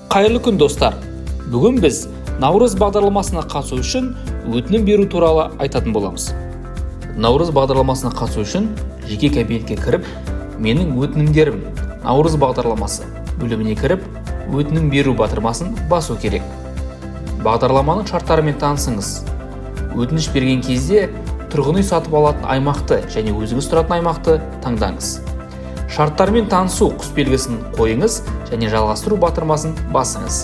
Қайырлы күн достар. Бүгін біз Наурыз бағдарламасына қатысу үшін өтінім беру туралы айтатын боламыз. Наурыз бағдарламасына қатысу үшін жеке кабинетке кіріп, менің өтінімдерім Наурыз бағдарламасы бөліміне кіріп, өтінім беру батырмасын басу керек. Бағдарламаның шарттарымен танысыңыз. Өтініш берген кезде тұрғын үй сатып алатын аймақты және өзіңіз тұратын аймақты таңдаңыз. Шарттармен танысу құсбелгісін қойыңыз және жалғастыру батырмасын басыңыз.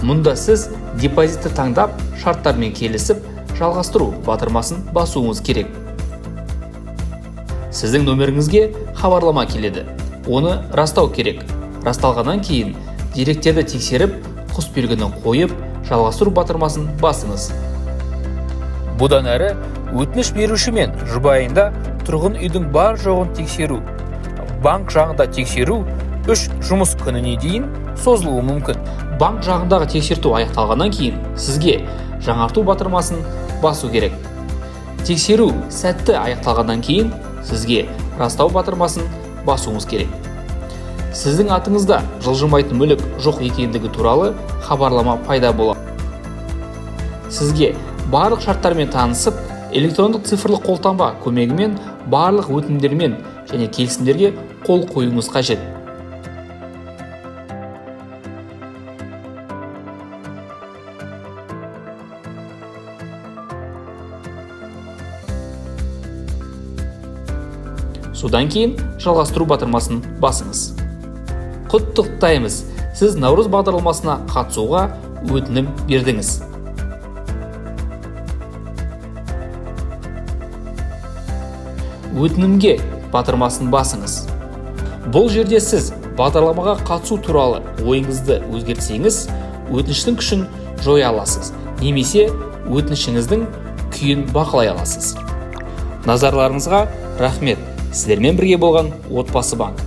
Мұнда сіз депозитті таңдап, шарттармен келісіп, жалғастыру батырмасын басуыңыз керек. Сіздің нөміріңізге хабарлама келеді. Оны растау керек. Расталғаннан кейін деректерді тексеріп, құсбелгіні қойып, жалғастыру батырмасын басыңыз. Бұдан әрі өтініш беруші мен жұбайында тұрғын үйдің бар жоғын тексеру, банк жағында тексеру 3 жұмыс күніне дейін созылуы мүмкін. Банк жағындағы тексерту аяқталғаннан кейін сізге жаңарту батырмасын басу керек. Тексеру сәтті аяқталғаннан кейін сізге растау батырмасын басуыңыз керек. Сіздің атыңызда жылжымайтын мүлік жоқ екендігі туралы хабарлама пайда болады. Сізге барлық шарттармен танысып, электрондық цифрлық қолтаңба көмегімен барлық өтінімдермен және келісімдерге қол қоюыңыз қажет. Содан кейін жалғастыру батырмасын басыңыз. Құттықтаймыз, сіз Наурыз бағдарламасына қатысуға өтінім бердіңіз. Өтінімге батырмасын басыңыз. Бұл жерде сіз бағдарламаға қатысу туралы ойыңызды өзгертсеңіз, өтініштің күшін жоя аласыз, немесе өтінішіңіздің күйін бақылай аласыз. Назарларыңызға рахмет. Сіздермен бірге болған Отбасы банк.